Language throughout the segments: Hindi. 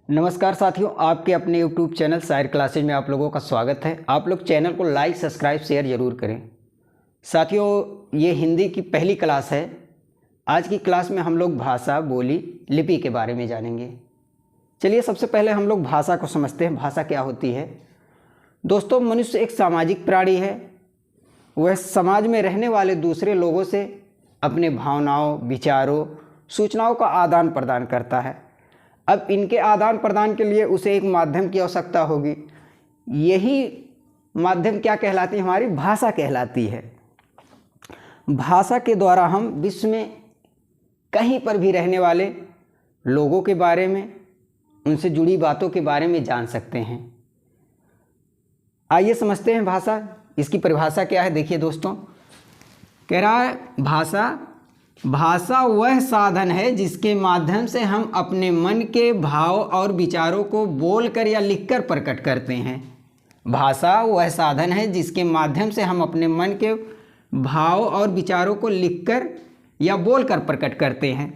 नमस्कार साथियों, आपके अपने YouTube चैनल शायर क्लासेज में आप लोगों का स्वागत है। आप लोग चैनल को लाइक, सब्सक्राइब, शेयर ज़रूर करें। साथियों, ये हिंदी की पहली क्लास है। आज की क्लास में हम लोग भाषा, बोली, लिपि के बारे में जानेंगे। चलिए सबसे पहले हम लोग भाषा को समझते हैं। भाषा क्या होती है? दोस्तों, मनुष्य एक सामाजिक प्राणी है। वह समाज में रहने वाले दूसरे लोगों से अपने भावनाओं, विचारों, सूचनाओं का आदान प्रदान करता है। अब इनके आदान प्रदान के लिए उसे एक माध्यम की आवश्यकता होगी। यही माध्यम क्या कहलाती है? हमारी भाषा कहलाती है। भाषा के द्वारा हम विश्व में कहीं पर भी रहने वाले लोगों के बारे में, उनसे जुड़ी बातों के बारे में जान सकते हैं। आइए समझते हैं भाषा। इसकी परिभाषा क्या है? देखिए दोस्तों, कह रहा है भाषा वह साधन है जिसके माध्यम से हम अपने मन के भाव और विचारों को बोलकर या लिखकर प्रकट करते हैं। भाषा वह साधन है जिसके माध्यम से हम अपने मन के भाव और विचारों को लिखकर या बोलकर प्रकट करते हैं।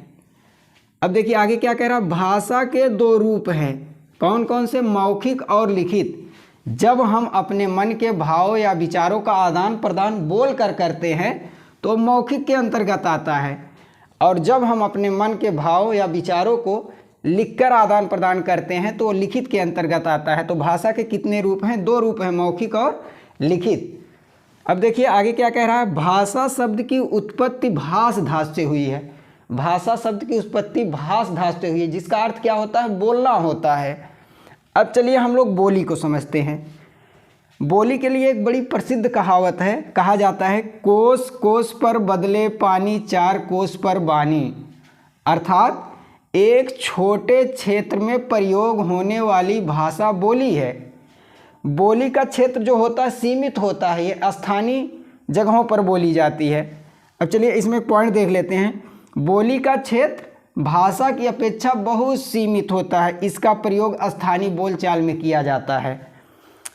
अब देखिए आगे क्या कह रहा है। भाषा के दो रूप हैं। कौन कौन से? मौखिक और लिखित। जब हम अपने मन के भाव या विचारों का आदान प्रदान बोलकर करते हैं तो मौखिक के अंतर्गत आता है, और जब हम अपने मन के भाव या विचारों को लिखकर आदान प्रदान करते हैं तो लिखित के अंतर्गत आता है। तो भाषा के कितने रूप हैं? दो रूप हैं, मौखिक और लिखित। अब देखिए आगे क्या कह रहा है। भाषा शब्द की उत्पत्ति भाष धातु से हुई है। भाषा शब्द की उत्पत्ति भाष धातु से हुई है, जिसका अर्थ क्या होता है? बोलना होता है। अब चलिए हम लोग बोली को समझते हैं। बोली के लिए एक बड़ी प्रसिद्ध कहावत है। कहा जाता है, कोस कोस पर बदले पानी, चार कोस पर बानी। अर्थात एक छोटे क्षेत्र में प्रयोग होने वाली भाषा बोली है। बोली का क्षेत्र जो होता है सीमित होता है। ये स्थानीय जगहों पर बोली जाती है। अब चलिए इसमें एक पॉइंट देख लेते हैं। बोली का क्षेत्र भाषा की अपेक्षा बहुत सीमित होता है। इसका प्रयोग स्थानीय बोलचाल में किया जाता है।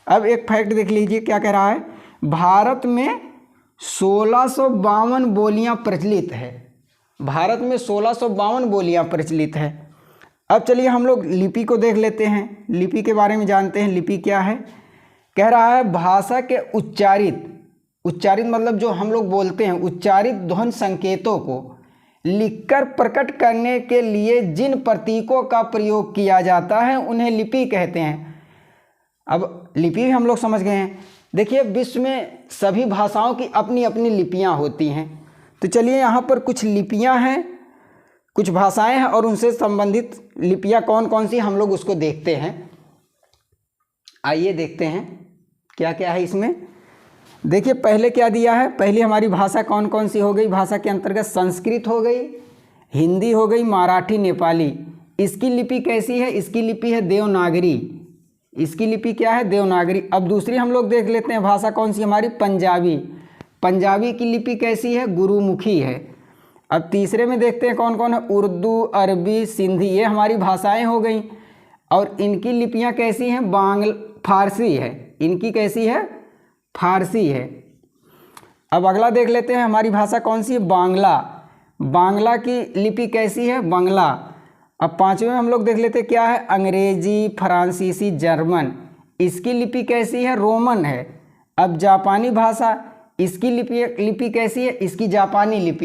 अब एक फैक्ट देख लीजिए क्या कह रहा है। भारत में 1652 बोलियां प्रचलित है। भारत में 1652 बोलियां प्रचलित है। अब चलिए हम लोग लिपि को देख लेते हैं। लिपि के बारे में जानते हैं। लिपि क्या है? कह रहा है, भाषा के उच्चारित मतलब जो हम लोग बोलते हैं, उच्चारित ध्वनि संकेतों को लिखकर प्रकट करने के लिए जिन प्रतीकों का प्रयोग किया जाता है उन्हें लिपि कहते हैं। अब लिपि भी हम लोग समझ गए हैं। देखिए, विश्व में सभी भाषाओं की अपनी अपनी लिपियां होती हैं। तो चलिए यहाँ पर कुछ लिपियां हैं, कुछ भाषाएं हैं, और उनसे संबंधित लिपियां कौन कौन सी हम लोग उसको देखते हैं। आइए देखते हैं क्या क्या है इसमें। देखिए पहले क्या दिया है। पहले हमारी भाषा कौन कौन सी हो गई? भाषा के अंतर्गत संस्कृत हो गई, हिंदी हो गई, मराठी, नेपाली। इसकी लिपि कैसी है? इसकी लिपि है देवनागरी। इसकी लिपि क्या है? देवनागरी। अब दूसरी हम लोग देख लेते हैं भाषा कौन सी हमारी? पंजाबी। पंजाबी की लिपि कैसी है? गुरुमुखी है। अब तीसरे में देखते हैं कौन कौन है? उर्दू, अरबी, सिंधी। ये हमारी भाषाएं हो गई, और इनकी लिपियां कैसी हैं? फारसी है। इनकी कैसी है? फारसी है। अब अगला देख लेते हैं हमारी भाषा कौन सी है? बांग्ला। बांग्ला की लिपि कैसी है? बांग्ला। अब पांचवें में हम लोग देख लेते क्या है? अंग्रेजी, फ्रांसीसी, जर्मन। इसकी लिपि कैसी है? रोमन है। अब जापानी भाषा, इसकी लिपि कैसी है? इसकी जापानी लिपि